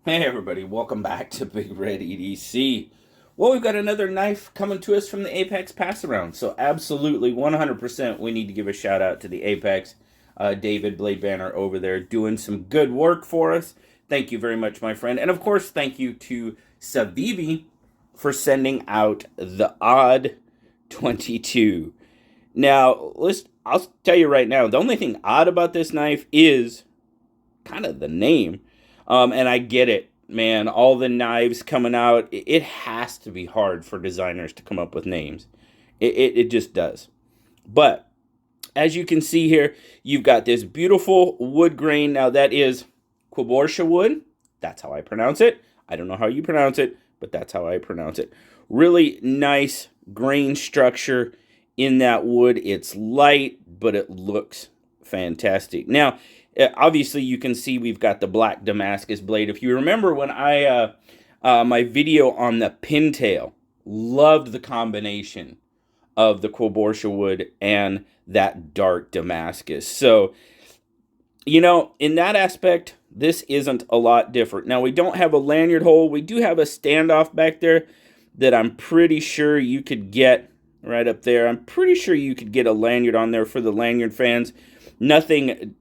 Hey everybody, welcome back to BigRedEDC. Well, we've got another knife coming to us from the Apex Pass Around, so absolutely 100% we need to give a shout out to the Apex, David Blade Banner over there doing some good work for us. Thank you very much, my friend. And of course, thank you to Civivi for sending out the Odd 22. Now, I'll tell you right now, the only thing odd about this knife is kind of the name. And I get it, man. All the knives coming out, it has to be hard for designers to come up with names. It just does. But as you can see here, you've got this beautiful wood grain. Now that is Quaborsha wood. That's how I pronounce it. I don't know how you pronounce it, but that's how I pronounce it. Really nice grain structure in that wood. It's light, but it looks fantastic. Now, obviously, you can see we've got the black Damascus blade. If you remember when my video on the pintail, loved the combination of the Quaborsha wood and that dark Damascus. So, in that aspect, this isn't a lot different. Now, we don't have a lanyard hole. We do have a standoff back there that I'm pretty sure you could get right up there. I'm pretty sure you could get a lanyard on there for the lanyard fans. Nothing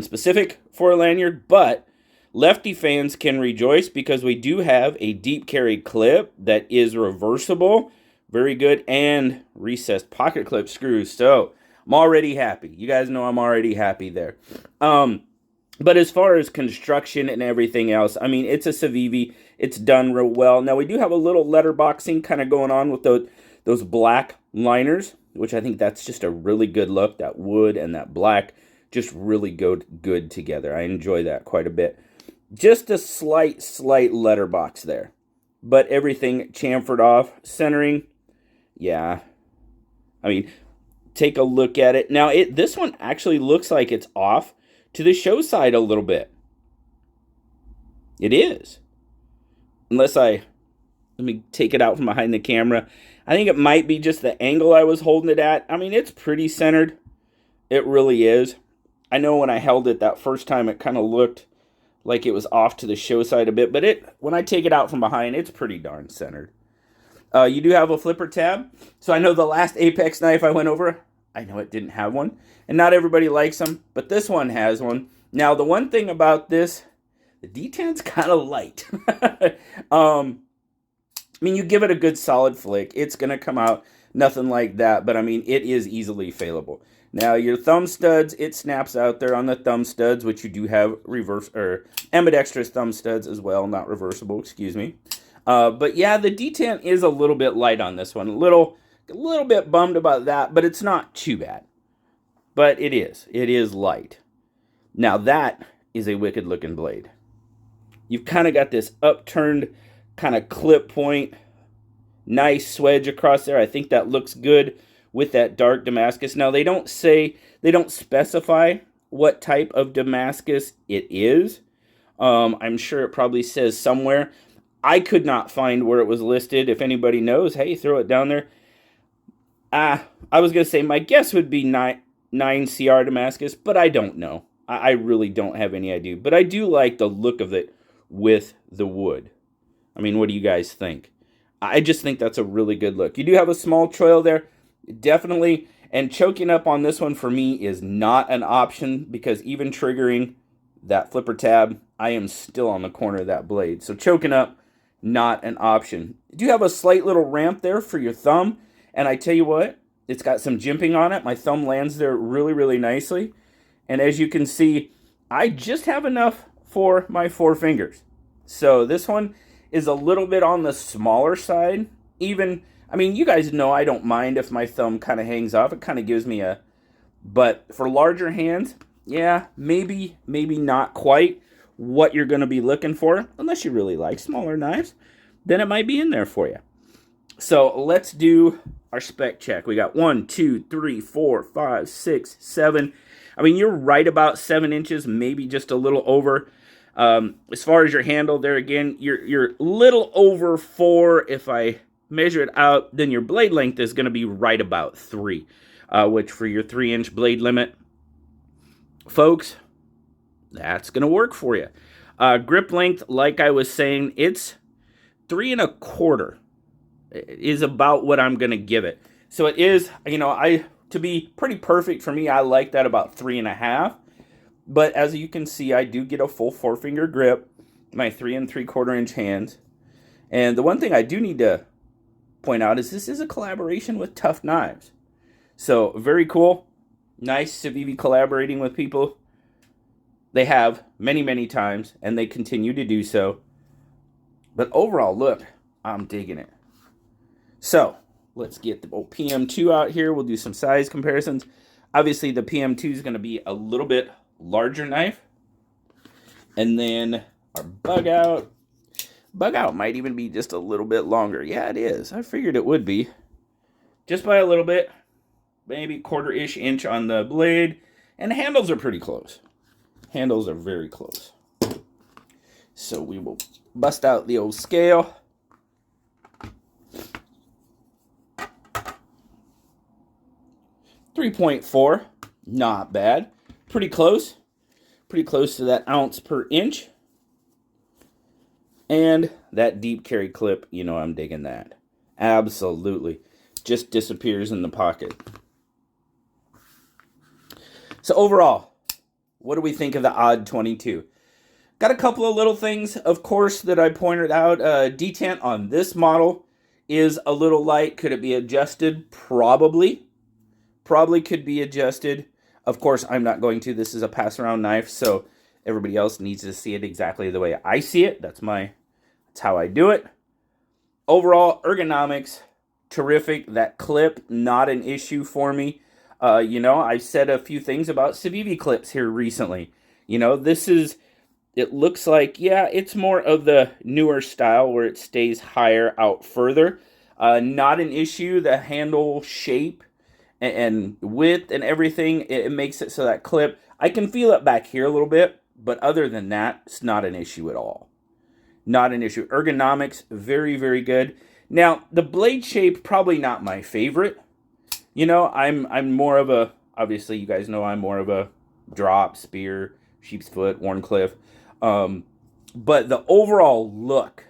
specific for a lanyard, but lefty fans can rejoice because we do have a deep carry clip that is reversible, very good, and recessed pocket clip screws. So I'm already happy. You guys know I'm already happy there. But as far as construction and everything else, I mean, it's a Civivi. It's done real well. Now, we do have a little letterboxing kind of going on with those black liners, which I think that's just a really good look. That wood and that black just really go good together. I enjoy that quite a bit. Just a slight letterbox there. But everything chamfered off. Centering, yeah. I mean, take a look at it. Now, this one actually looks like it's off to the show side a little bit. It is. Let me take it out from behind the camera. I think it might be just the angle I was holding it at. I mean, it's pretty centered. It really is. I know when I held it that first time, it kind of looked like it was off to the show side a bit, but when I take it out from behind, it's pretty darn centered. You do have a flipper tab. So I know the last Apex knife I went over, I know it didn't have one. And not everybody likes them, but this one has one. Now, the one thing about this, the deten's kind of light. I mean, you give it a good solid flick, it's going to come out. Nothing like that, but I mean, it is easily failable. Now, your thumb studs, it snaps out there on the thumb studs, which you do have reverse or ambidextrous thumb studs as well, not reversible, excuse me. But yeah, the detent is a little bit light on this one. A little bit bummed about that, but it's not too bad. But it is light. Now, that is a wicked looking blade. You've kind of got this upturned kind of clip point, nice swedge across there. I think that looks good with that dark Damascus. Now, they don't specify what type of Damascus it is. I'm sure it probably says somewhere. I could not find where it was listed. If anybody knows, hey, throw it down there. I was going to say my guess would be 9 CR Damascus, but I don't know. I really don't have any idea. But I do like the look of it with the wood. I mean, what do you guys think? I just think that's a really good look. You do have a small trail there. Definitely, and choking up on this one for me is not an option because even triggering that flipper tab, I am still on the corner of that blade. So choking up, not an option. You do have a slight little ramp there for your thumb, and I tell you what, it's got some jimping on it. My thumb lands there really, really nicely. And as you can see, I just have enough for my 4 fingers. So this one is a little bit on the smaller side. I mean, you guys know I don't mind if my thumb kind of hangs off. It kind of gives me but for larger hands, yeah, maybe not quite what you're going to be looking for. Unless you really like smaller knives, then it might be in there for you. So let's do our spec check. We got 1, 2, 3, 4, 5, 6, 7. I mean, you're right about 7 inches, maybe just a little over. As far as your handle there, again, you're little over 4 if I measure it out, then your blade length is going to be right about 3, which for your 3-inch blade limit, folks, that's going to work for you. Grip length, like I was saying, it's 3 1/4 is about what I'm going to give it. So it is, to be pretty perfect for me, I like that about 3 1/2. But as you can see, I do get a full 4-finger grip, my 3 3/4 inch hands. And the one thing I do need to point out is this is a collaboration with Tough Knives. So very cool. Nice Civivi collaborating with people. They have many, many times, and they continue to do so. But overall, look, I'm digging it. So let's get the old PM2 out here. We'll do some size comparisons. Obviously, the PM2 is going to be a little bit larger knife. And then our bug out. Bug out might even be just a little bit longer. Yeah, it is. I figured it would be. Just by a little bit. Maybe 1/4-ish inch on the blade. And the handles are pretty close. Handles are very close. So we will bust out the old scale. .4, not bad. Pretty close. Pretty close to that ounce per inch. And that deep carry clip, I'm digging that. Absolutely. Just disappears in the pocket. So overall, what do we think of the Odd 22? Got a couple of little things, of course, that I pointed out. Detent on this model is a little light. Could it be adjusted? Probably. Probably could be adjusted. Of course, I'm not going to. This is a pass-around knife, so everybody else needs to see it exactly the way I see it. That's how I do it. Overall, ergonomics, terrific. That clip, not an issue for me. I've said a few things about Civivi clips here recently. It looks like, yeah, it's more of the newer style where it stays higher out further. Not an issue. The handle shape and width and everything, it makes it so that clip, I can feel it back here a little bit, but other than that, it's not an issue at all. Not an issue. Ergonomics, very, very good. Now, the blade shape, probably not my favorite. I'm more of a, obviously you guys know I'm more of a drop, spear, sheep's foot, Wharncliffe. But the overall look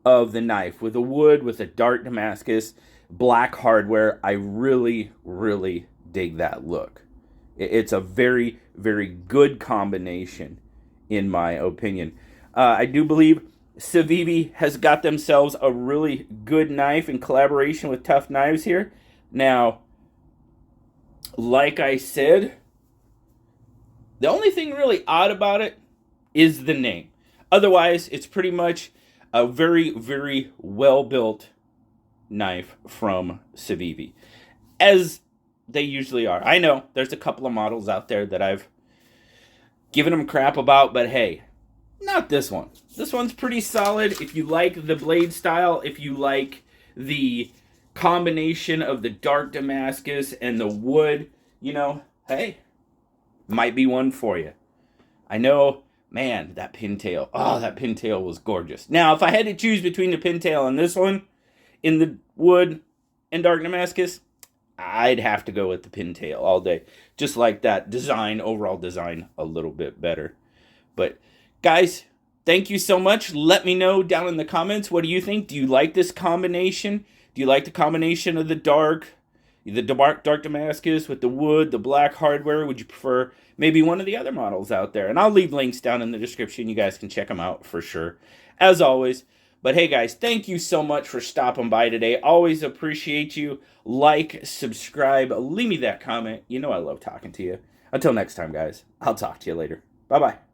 of the knife with the wood, with the dark Damascus, black hardware, I really, really dig that look. It's a very, very good combination, in my opinion. I do believe Civivi has got themselves a really good knife in collaboration with Tough Knives here. Now, like I said, the only thing really odd about it is the name. Otherwise, it's pretty much a very, very well-built knife from Civivi, as they usually are. I know there's a couple of models out there that I've given them crap about, but hey, not this one. This one's pretty solid. If you like the blade style, if you like the combination of the dark Damascus and the wood, hey, might be one for you. I know, man, that pintail. Oh, that pintail was gorgeous. Now, if I had to choose between the pintail and this one, in the wood and dark Damascus, I'd have to go with the pintail all day. Just like that design, overall design, a little bit better. But guys, thank you so much. Let me know down in the comments, what do you think? Do you like this combination? Do you like the combination of the dark Damascus with the wood, the black hardware? Would you prefer maybe one of the other models out there? And I'll leave links down in the description. You guys can check them out for sure, as always. But hey guys, thank you so much for stopping by today. Always appreciate you. Like, subscribe, leave me that comment. I love talking to you. Until next time, guys, I'll talk to you later. Bye-bye.